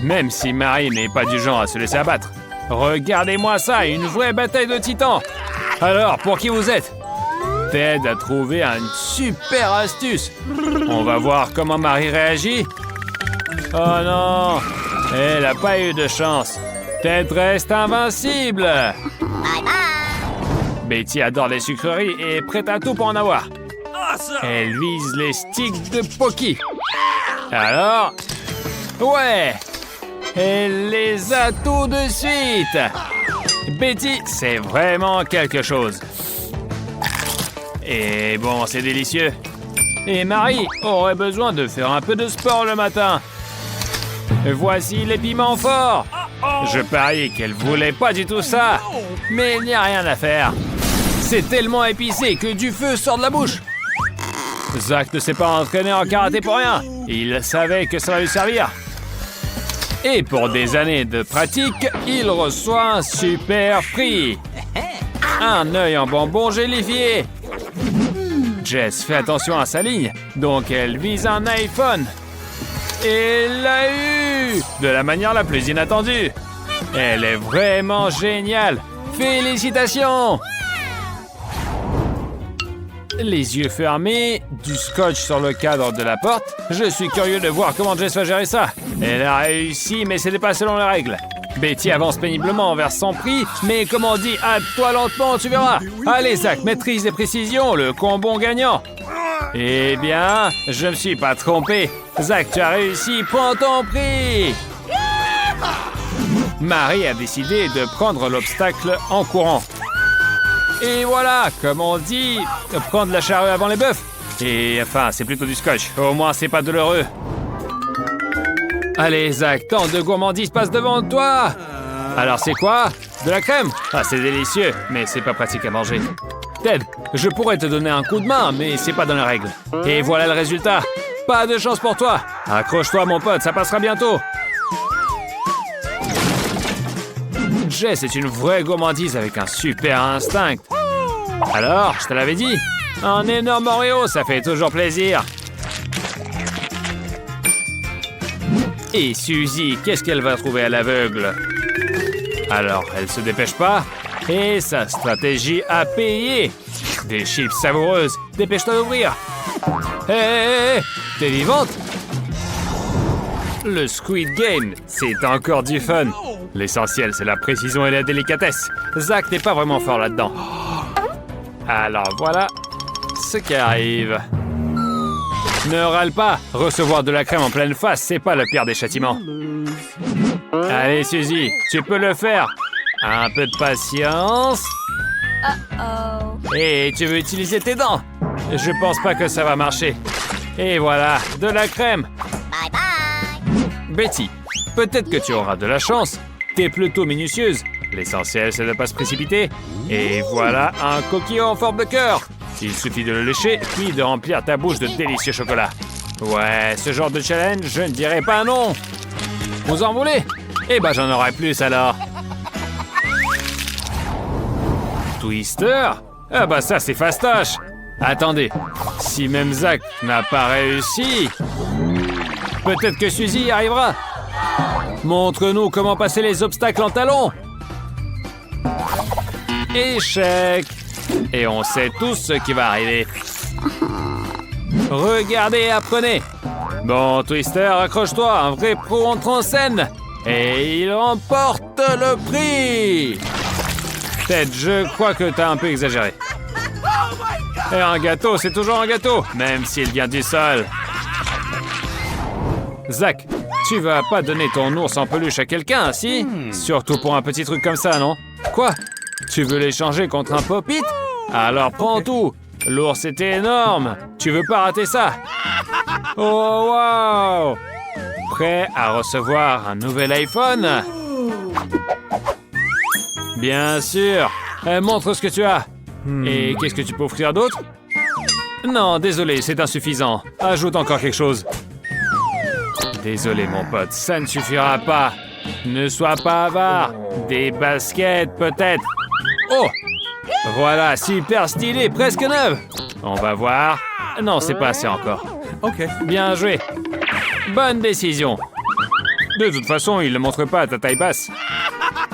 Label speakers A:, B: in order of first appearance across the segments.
A: même si Marie n'est pas du genre à se laisser abattre. Regardez-moi ça, une vraie bataille de titans. Alors, pour qui vous êtes? Ted a trouvé une super astuce. On va voir comment Marie réagit. Oh non, elle n'a pas eu de chance. Ted reste invincible.
B: Bye bye.
A: Betty adore les sucreries et est prête à tout pour en avoir. Elle vise les sticks de Pocky. Alors, ouais, elle les a tout de suite. Betty, c'est vraiment quelque chose. Et bon, c'est délicieux. Et Marie aurait besoin de faire un peu de sport le matin. Voici les piments forts. Je parie qu'elle voulait pas du tout ça. Mais il n'y a rien à faire. C'est tellement épicé que du feu sort de la bouche. Zach ne s'est pas entraîné en karaté pour rien. Il savait que ça va lui servir. Et pour des années de pratique, il reçoit un super prix. Un œil en bonbon gélifié. Jess fait attention à sa ligne, donc elle vise un iPhone. Et elle l'a eu de la manière la plus inattendue. Elle est vraiment géniale. Félicitations! Les yeux fermés, du scotch sur le cadre de la porte. Je suis curieux de voir comment Jess va gérer ça. Elle a réussi, mais ce n'est pas selon les règles. Betty avance péniblement vers son prix, mais comme on dit, hâte-toi lentement, tu verras. Allez, Zach, maîtrise et précision, le combo gagnant. Eh bien, je me suis pas trompé. Zach, tu as réussi, prends ton prix. Marie a décidé de prendre l'obstacle en courant. Et voilà, comme on dit, prendre la charrue avant les bœufs. Et enfin, c'est plutôt du scotch. Au moins, c'est pas douloureux. Allez, Zach, tant de gourmandises passent devant toi. Alors, c'est quoi? De la crème? Ah, c'est délicieux, mais c'est pas pratique à manger. Ted, je pourrais te donner un coup de main, mais c'est pas dans les règles. Et voilà le résultat. Pas de chance pour toi. Accroche-toi, mon pote, ça passera bientôt. Jess est une vraie gourmandise avec un super instinct. Alors, je te l'avais dit, un énorme Oreo, ça fait toujours plaisir. Et Suzy, qu'est-ce qu'elle va trouver à l'aveugle? Alors, elle se dépêche pas. Et sa stratégie a payé. Des chips savoureuses. Dépêche-toi d'ouvrir. Hé, t'es vivante? Le Squid Game, c'est encore du fun. L'essentiel, c'est la précision et la délicatesse. Zach n'est pas vraiment fort là-dedans. Alors voilà ce qui arrive. Ne râle pas. Recevoir de la crème en pleine face, c'est pas le pire des châtiments. Allez, Suzy, tu peux le faire. Un peu de patience. Et tu veux utiliser tes dents? Je pense pas que ça va marcher. Et voilà, de la crème.
B: Bye bye.
A: Betty, peut-être que tu auras de la chance. T'es plutôt minutieuse. L'essentiel, c'est de ne pas se précipiter. Et voilà un coquillon en forme de cœur. Il suffit de le lécher, puis de remplir ta bouche de délicieux chocolat. Ouais, ce genre de challenge, je ne dirais pas non. Vous en voulez? Eh ben, j'en aurai plus alors. Twister? Ah bah ça, c'est fastoche. Attendez, si même Zach n'a pas réussi, peut-être que Suzy y arrivera. Montre-nous comment passer les obstacles en talons. Échec. Et on sait tous ce qui va arriver. Regardez et apprenez. Bon, Twister, accroche-toi, un vrai pro entre en scène. Et il remporte le prix. Ted, je crois que t'as un peu exagéré. Et un gâteau, c'est toujours un gâteau, même s'il vient du sol. Zach, tu vas pas donner ton ours en peluche à quelqu'un, si? Surtout pour un petit truc comme ça, non? Quoi? Tu veux l'échanger contre un pop-it? Alors prends tout. L'ours était énorme. Tu veux pas rater ça? Oh, wow! Prêt à recevoir un nouvel iPhone? Bien sûr. Montre ce que tu as. Et qu'est-ce que tu peux offrir d'autre? Non, désolé, c'est insuffisant. Ajoute encore quelque chose. Désolé, mon pote, ça ne suffira pas. Ne sois pas avare. Des baskets, peut-être. Oh! Voilà, super stylé, presque neuve. On va voir. Non, c'est pas assez encore.
C: OK.
A: Bien joué. Bonne décision. De toute façon, il ne montre pas à ta taille basse.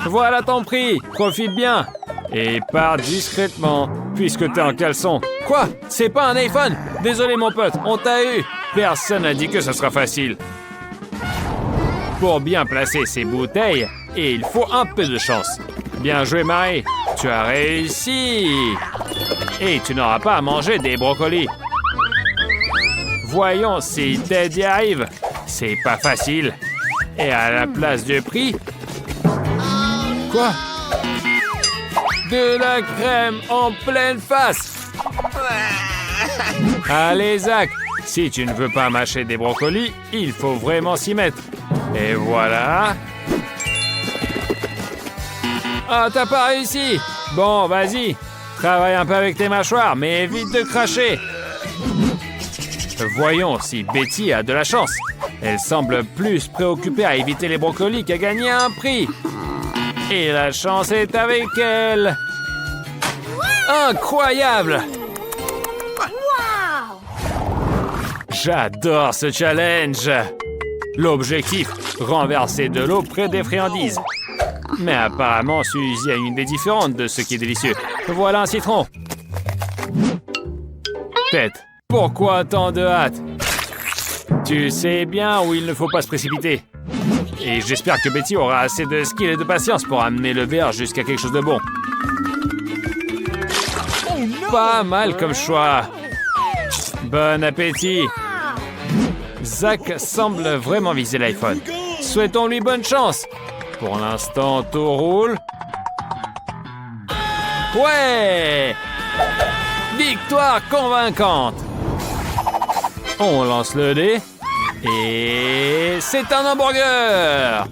A: Voilà ton prix. Profite bien. Et pars discrètement, puisque t'es en caleçon. Quoi? C'est pas un iPhone? Désolé mon pote, on t'a eu. Personne n'a dit que ce sera facile. Pour bien placer ces bouteilles, il faut un peu de chance. Bien joué Marie, tu as réussi. Et tu n'auras pas à manger des brocolis. Voyons si Ted y arrive. C'est pas facile. Et à la place du prix... Quoi? De la crème en pleine face. Allez Zach, si tu ne veux pas mâcher des brocolis, il faut vraiment s'y mettre. Et voilà. Ah, t'as pas réussi. Bon, vas-y. Travaille un peu avec tes mâchoires, mais évite de cracher. Voyons si Betty a de la chance. Elle semble plus préoccupée à éviter les brocolis qu'à gagner un prix. Et la chance est avec elle. Incroyable! J'adore ce challenge. L'objectif, renverser de l'eau près des friandises. Mais apparemment, Suzy a une idée différente de ce qui est délicieux. Voilà un citron. Tête, pourquoi tant de hâte? Tu sais bien où il ne faut pas se précipiter. Et j'espère que Betty aura assez de skill et de patience pour amener le verre jusqu'à quelque chose de bon. Pas mal comme choix. Bon appétit. Zach semble vraiment viser l'iPhone. Souhaitons-lui bonne chance. Pour l'instant, tout roule. Ouais! Victoire convaincante. On lance le dé. Et c'est un hamburger!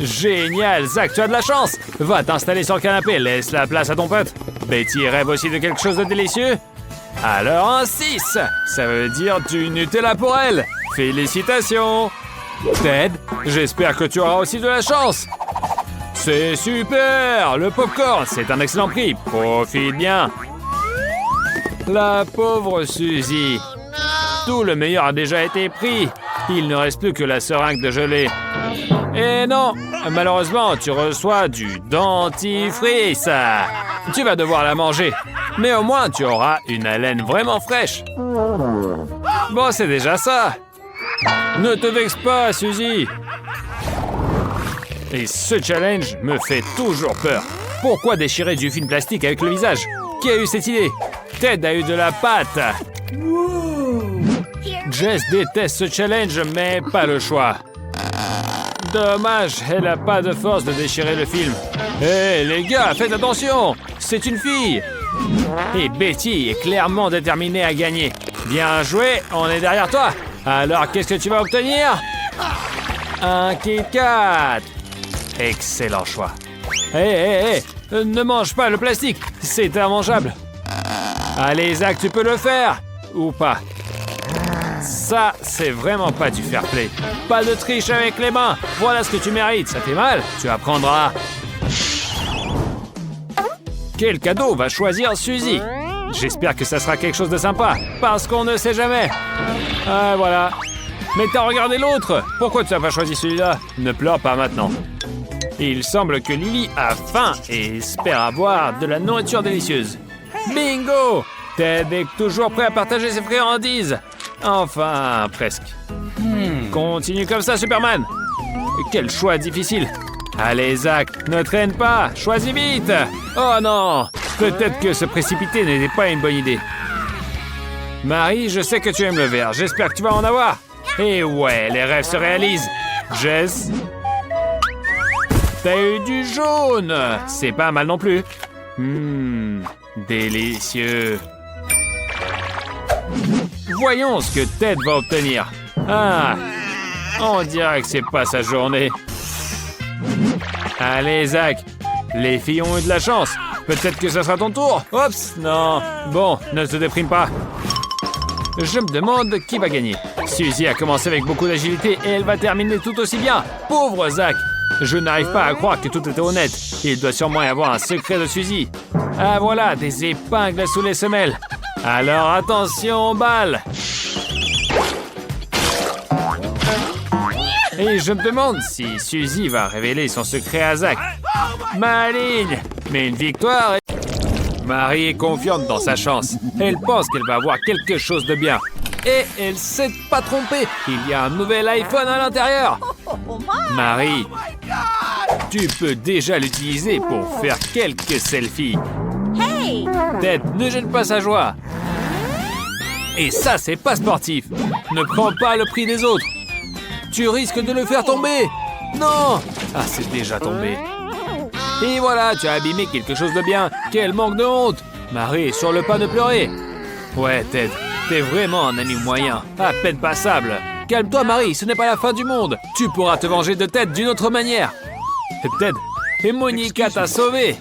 A: Génial, Zach, tu as de la chance! Va t'installer sur le canapé, laisse la place à ton pote. Betty rêve aussi de quelque chose de délicieux? Alors un 6! Ça veut dire du Nutella pour elle! Félicitations! Ted, j'espère que tu auras aussi de la chance! C'est super! Le popcorn, c'est un excellent prix. Profite bien! La pauvre Suzy. Tout le meilleur a déjà été pris. Il ne reste plus que la seringue de gelée. Et non, malheureusement, tu reçois du dentifrice. Tu vas devoir la manger. Mais au moins, tu auras une haleine vraiment fraîche. Bon, c'est déjà ça. Ne te vexe pas, Suzy. Et ce challenge me fait toujours peur. Pourquoi déchirer du film plastique avec le visage? Qui a eu cette idée? Ted a eu de la pâte. Jess déteste ce challenge, mais pas le choix. Dommage, elle n'a pas de force de déchirer le film. Hé, les gars, faites attention! C'est une fille! Et Betty est clairement déterminée à gagner. Bien joué, on est derrière toi. Alors, qu'est-ce que tu vas obtenir? Un Kit Kat! Excellent choix. Hé, ne mange pas le plastique, c'est immangeable. Allez, Zach, tu peux le faire. Ou pas. Ça, c'est vraiment pas du fair play. Pas de triche avec les mains. Voilà ce que tu mérites. Ça fait mal. Tu apprendras. Quel cadeau va choisir Suzy? J'espère que ça sera quelque chose de sympa. Parce qu'on ne sait jamais. Ah, voilà. Mais t'as regardé l'autre. Pourquoi tu n'as pas choisi celui-là? Ne pleure pas maintenant. Il semble que Lily a faim et espère avoir de la nourriture délicieuse. Bingo! Ted est toujours prêt à partager ses friandises. Enfin, presque. Continue comme ça, Superman. Quel choix difficile. Allez, Zach, ne traîne pas. Choisis vite. Oh non. Peut-être que se précipiter n'était pas une bonne idée. Marie, je sais que tu aimes le vert. J'espère que tu vas en avoir. Et ouais, les rêves se réalisent. Jess, t'as eu du jaune. C'est pas mal non plus. Délicieux. Voyons ce que Ted va obtenir. Ah, on dirait que c'est pas sa journée. Allez, Zach, les filles ont eu de la chance. Peut-être que ce sera ton tour. Oups, non. Bon, ne te déprime pas. Je me demande qui va gagner. Suzy a commencé avec beaucoup d'agilité et elle va terminer tout aussi bien. Pauvre Zach. Je n'arrive pas à croire que tout était honnête. Il doit sûrement y avoir un secret de Suzy. Ah voilà, des épingles sous les semelles. Alors attention aux balles. Et je me demande si Suzy va révéler son secret à Zach. Maligne! Mais une victoire est... Marie est confiante dans sa chance. Elle pense qu'elle va avoir quelque chose de bien. Et elle s'est pas trompée. Il y a un nouvel iPhone à l'intérieur. Marie, tu peux déjà l'utiliser pour faire quelques selfies. Ted, ne gêne pas sa joie. Et ça, c'est pas sportif. Ne prends pas le prix des autres. Tu risques de le faire tomber. Non! Ah, c'est déjà tombé. Et voilà, tu as abîmé quelque chose de bien. Quel manque de honte! Marie est sur le pas de pleurer. Ouais, Ted, t'es vraiment un ami moyen, à peine passable. Calme-toi, Marie, ce n'est pas la fin du monde. Tu pourras te venger de Ted d'une autre manière. Ted, et Monica t'a sauvé.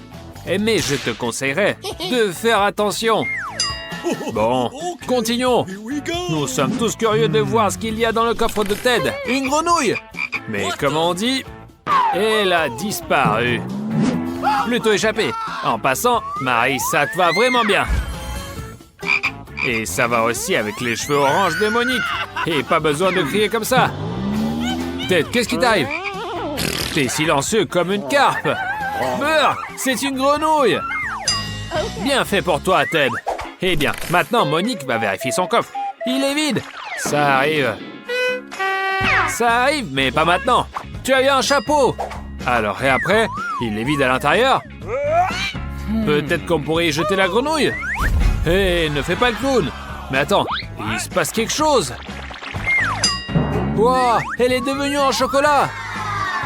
A: Mais je te conseillerais de faire attention. Bon, continuons. Nous sommes tous curieux de voir ce qu'il y a dans le coffre de Ted. Une grenouille! Mais comme on dit, elle a disparu. Plutôt échappé. En passant, Marie, ça te va vraiment bien. Et ça va aussi avec les cheveux orange de Monique. Et pas besoin de crier comme ça. Ted, qu'est-ce qui t'arrive? T'es silencieux comme une carpe. Beurre, c'est une grenouille. Bien fait pour toi, Ted. Eh bien, maintenant, Monique va vérifier son coffre. Il est vide. Ça arrive. Ça arrive, mais pas maintenant. Tu as eu un chapeau. Alors, et après, il est vide à l'intérieur. Peut-être qu'on pourrait y jeter la grenouille. Hé, ne fais pas le clown. Mais attends, il se passe quelque chose. Wow, elle est devenue en chocolat.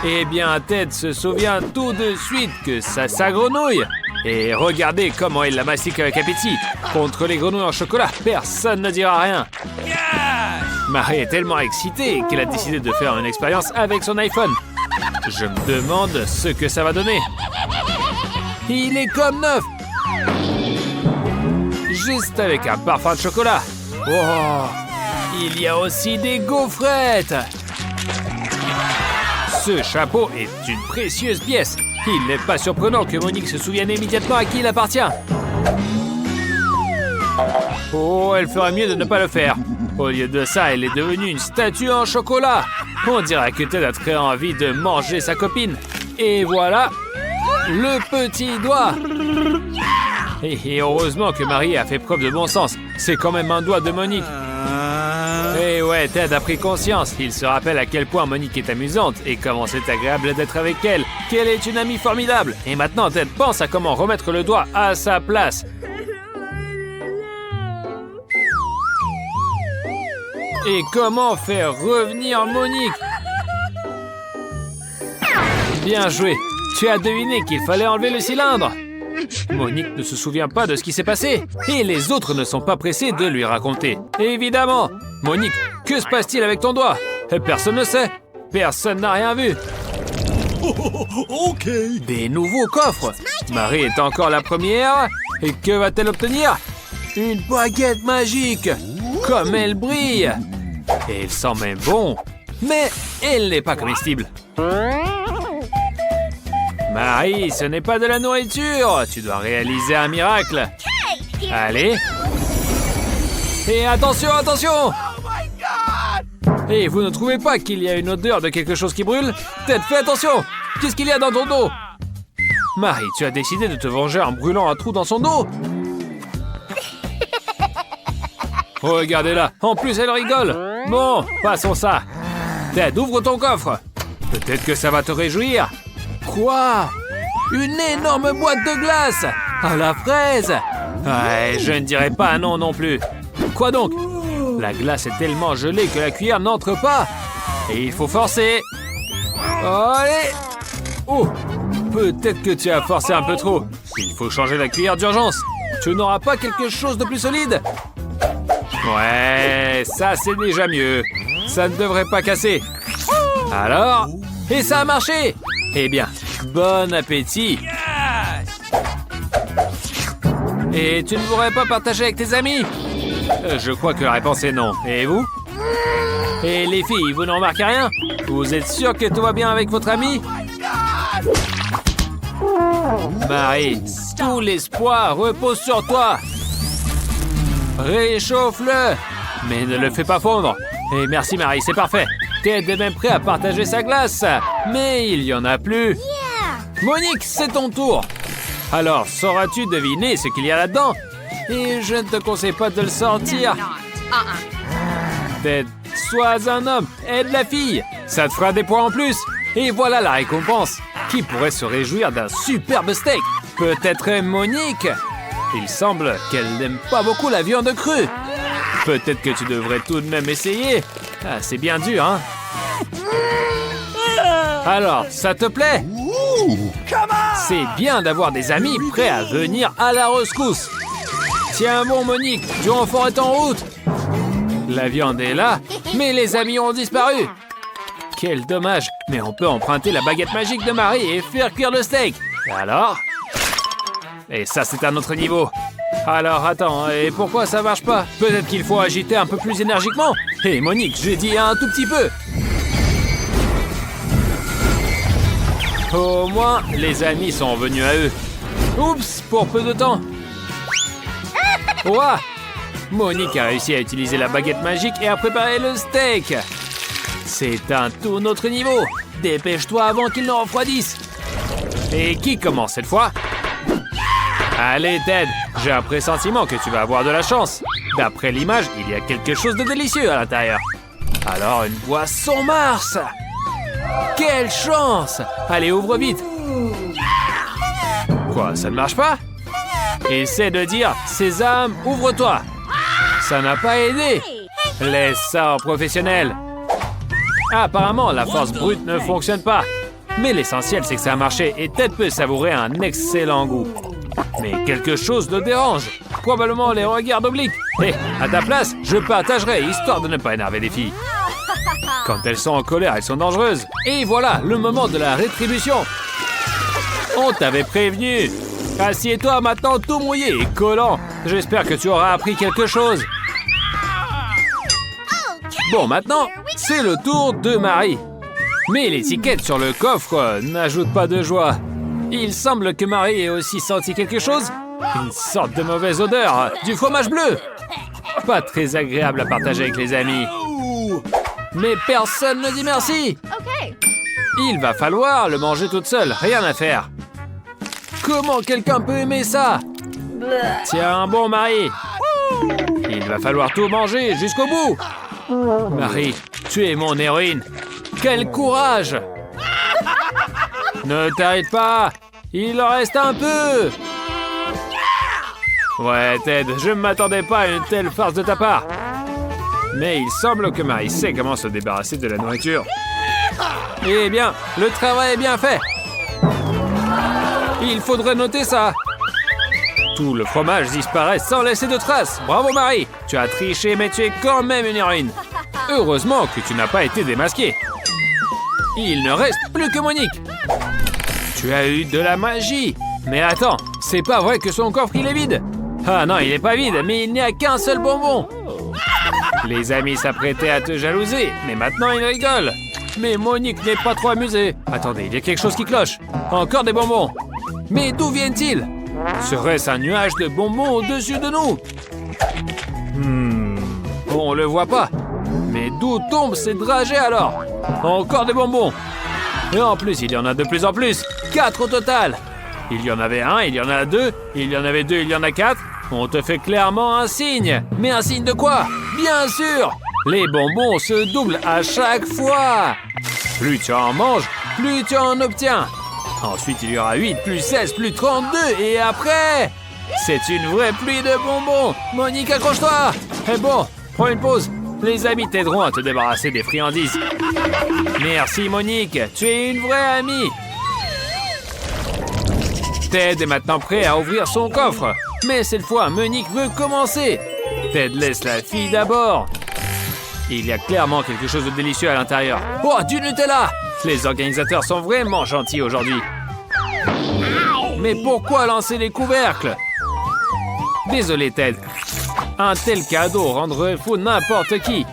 A: Eh bien, Ted se souvient tout de suite que c'est sa grenouille. Et regardez comment il la mastique avec appétit. Contre les grenouilles en chocolat, personne ne dira rien. Marie est tellement excitée qu'elle a décidé de faire une expérience avec son iPhone. Je me demande ce que ça va donner. Il est comme neuf. Juste avec un parfum de chocolat. Oh, il y a aussi des gaufrettes. Ce chapeau est une précieuse pièce. Il n'est pas surprenant que Monique se souvienne immédiatement à qui il appartient. Oh, elle ferait mieux de ne pas le faire. Au lieu de ça, elle est devenue une statue en chocolat. On dirait que Ted a très envie de manger sa copine. Et voilà, le petit doigt. Et heureusement que Marie a fait preuve de bon sens. C'est quand même un doigt de Monique. Et ouais, Ted a pris conscience. Il se rappelle à quel point Monique est amusante et comment c'est agréable d'être avec elle. Qu'elle est une amie formidable. Et maintenant, Ted pense à comment remettre le doigt à sa place. Et comment faire revenir Monique? Bien joué. Tu as deviné qu'il fallait enlever le cylindre. Monique ne se souvient pas de ce qui s'est passé. Et les autres ne sont pas pressés de lui raconter. Évidemment. Monique, que se passe-t-il avec ton doigt? Personne ne sait. Personne n'a rien vu.
C: Ok.
A: Des nouveaux coffres. Marie est encore la première. Et que va-t-elle obtenir? Une baguette magique. Comme elle brille. Et elle sent même bon. Mais elle n'est pas comestible. Marie, ce n'est pas de la nourriture. Tu dois réaliser un miracle. Allez. Et attention, attention! Et vous ne trouvez pas qu'il y a une odeur de quelque chose qui brûle? Ted, fais attention! Qu'est-ce qu'il y a dans ton dos? Marie, tu as décidé de te venger en brûlant un trou dans son dos? Regardez-la, en plus elle rigole. Bon, passons ça. Ted, ouvre ton coffre. Peut-être que ça va te réjouir. Quoi? Une énorme boîte de glace à la fraise. Ouais, je ne dirais pas non non plus. Quoi donc? La glace est tellement gelée que la cuillère n'entre pas. Et il faut forcer. Allez! Oh! Peut-être que tu as forcé un peu trop. Il faut changer la cuillère d'urgence. Tu n'auras pas quelque chose de plus solide? Ouais, ça c'est déjà mieux. Ça ne devrait pas casser. Alors? Et ça a marché! Eh bien, bon appétit! Et tu ne voudrais pas partager avec tes amis? Je crois que la réponse est non. Et vous? Et les filles, vous n'en remarquez rien? Vous êtes sûr que tout va bien avec votre ami? Marie, tout l'espoir repose sur toi. Réchauffe-le. Mais ne le fais pas fondre. Et merci Marie, c'est parfait. Ted est même prêt à partager sa glace. Mais il y en a plus. Monique, c'est ton tour. Alors, sauras-tu deviner ce qu'il y a là-dedans? Et je ne te conseille pas de le sortir. Ted, sois un homme, aide la fille. Ça te fera des points en plus. Et voilà la récompense. Qui pourrait se réjouir d'un superbe steak? Peut-être Monique. Il semble qu'elle n'aime pas beaucoup la viande crue. Peut-être que tu devrais tout de même essayer. Ah, c'est bien dur, hein? Alors, ça te plaît? C'est bien d'avoir des amis prêts à venir à la rescousse. Tiens bon, Monique, du renfort est en route. La viande est là, mais les amis ont disparu. Quel dommage, mais on peut emprunter la baguette magique de Marie et faire cuire le steak. Alors? Et ça, c'est un autre niveau. Alors, attends, et pourquoi ça marche pas? Peut-être qu'il faut agiter un peu plus énergiquement. Hé, Monique, j'ai dit un tout petit peu. Au moins, les amis sont venus à eux. Oups, pour peu de temps. Ouah! Monique a réussi à utiliser la baguette magique et à préparer le steak. C'est un tout autre niveau. Dépêche-toi avant qu'il ne refroidisse. Et qui commence cette fois? Allez, Ted, j'ai un pressentiment que tu vas avoir de la chance. D'après l'image, il y a quelque chose de délicieux à l'intérieur. Alors, une boisson Mars! Quelle chance! Allez, ouvre vite. Quoi, ça ne marche pas? Essaie de dire « Sésame, ouvre-toi ». Ça n'a pas aidé. Laisse ça en professionnel. Apparemment, la force brute ne fonctionne pas. Mais l'essentiel, c'est que ça a marché et Ted peut savourer un excellent goût. Mais quelque chose le dérange. Probablement les regards obliques. Hé, à ta place, je partagerai, histoire de ne pas énerver les filles. Quand elles sont en colère, elles sont dangereuses. Et voilà, le moment de la rétribution. On t'avait prévenu. Assieds-toi maintenant tout mouillé et collant. J'espère que tu auras appris quelque chose. Bon, maintenant, c'est le tour de Marie. Mais l'étiquette sur le coffre n'ajoute pas de joie. Il semble que Marie ait aussi senti quelque chose. Une sorte de mauvaise odeur, du fromage bleu. Pas très agréable à partager avec les amis. Mais personne ne dit merci. Il va falloir le manger toute seule, rien à faire. Comment quelqu'un peut aimer ça? Tiens bon, Marie. Il va falloir tout manger jusqu'au bout. Marie, tu es mon héroïne. Quel courage! Ne t'arrête pas! Il en reste un peu! Ouais, Ted, je ne m'attendais pas à une telle farce de ta part. Mais il semble que Marie sait comment se débarrasser de la nourriture. Eh bien, le travail est bien fait. Il faudrait noter ça. Tout le fromage disparaît sans laisser de traces. Bravo, Marie! Tu as triché, mais tu es quand même une héroïne. Heureusement que tu n'as pas été démasquée. Il ne reste plus que Monique. Tu as eu de la magie. Mais attends, c'est pas vrai que son coffre il est vide. Ah non, il n'est pas vide, mais il n'y a qu'un seul bonbon. Les amis s'apprêtaient à te jalouser, mais maintenant ils rigolent. Mais Monique n'est pas trop amusée. Attendez, il y a quelque chose qui cloche. Encore des bonbons. Mais d'où viennent-ils? Serait-ce un nuage de bonbons au-dessus de nous? On le voit pas. Mais d'où tombent ces dragées alors? Encore des bonbons. Et en plus, il y en a de plus en plus. 4 au total. Il y en avait 1, il y en a 2, il y en avait 2, il y en a 4. On te fait clairement un signe. Mais un signe de quoi? Bien sûr, les bonbons se doublent à chaque fois. Plus tu en manges, plus tu en obtiens. Ensuite, il y aura 8, plus 16, plus 32. Et après, c'est une vraie pluie de bonbons. Monique, accroche-toi. Et bon, prends une pause. Les amis t'aideront à te débarrasser des friandises. Merci, Monique. Tu es une vraie amie. Ted est maintenant prêt à ouvrir son coffre. Mais cette fois, Monique veut commencer. Ted laisse la fille d'abord. Il y a clairement quelque chose de délicieux à l'intérieur. Oh, du Nutella! Les organisateurs sont vraiment gentils aujourd'hui. Mais pourquoi lancer les couvercles? Désolé, Ted. Un tel cadeau rendrait fou n'importe qui.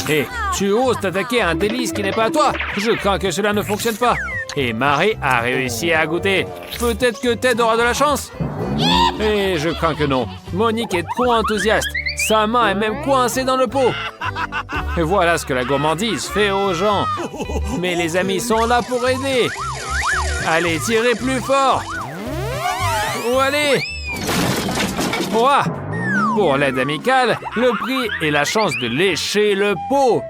A: Hé, tu oses t'attaquer à un délice qui n'est pas à toi? Je crains que cela ne fonctionne pas. Et Marie a réussi à goûter. Peut-être que Ted aura de la chance? Et je crains que non. Monique est trop enthousiaste. Sa main est même coincée dans le pot. Et voilà ce que la gourmandise fait aux gens. Mais les amis sont là pour aider. Allez, tirez plus fort. Oh, allez. Ouah. Pour l'aide amicale, le prix est la chance de lécher le pot.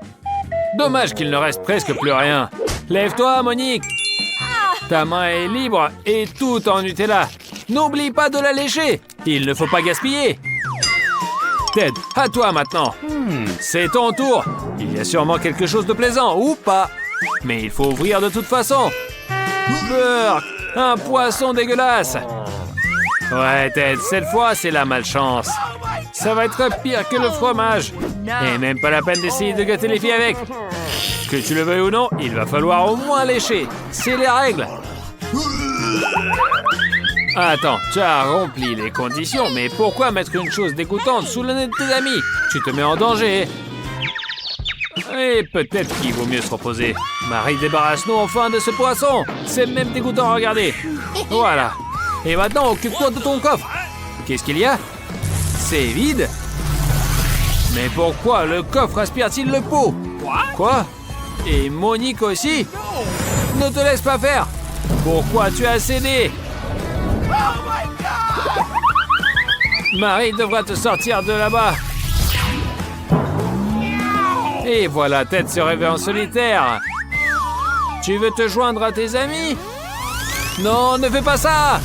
A: Dommage qu'il ne reste presque plus rien. Lève-toi, Monique. Ta main est libre et tout en Nutella. N'oublie pas de la lécher. Il ne faut pas gaspiller. Ted, à toi maintenant. C'est ton tour. Il y a sûrement quelque chose de plaisant, ou pas. Mais il faut ouvrir de toute façon. Burk, un poisson dégueulasse. Ouais, Ted, cette fois, c'est la malchance. Ça va être pire que le fromage. Et même pas la peine d'essayer de gâter les filles avec. Que tu le veuilles ou non, il va falloir au moins lécher. C'est les règles. Attends, tu as rempli les conditions, mais pourquoi mettre une chose dégoûtante sous le nez de tes amis? Tu te mets en danger. Et peut-être qu'il vaut mieux se reposer. Marie, débarrasse-nous enfin de ce poisson. C'est même dégoûtant à regarder. Voilà. Et maintenant, occupe-toi de ton coffre. Qu'est-ce qu'il y a? C'est vide. Mais pourquoi le coffre aspire-t-il le pot? Quoi? Et Monique aussi? Ne te laisse pas faire. Pourquoi tu as cédé? Marie devra te sortir de là-bas. Et voilà, Ted se réveille en solitaire. Tu veux te joindre à tes amis? Non, ne fais pas ça!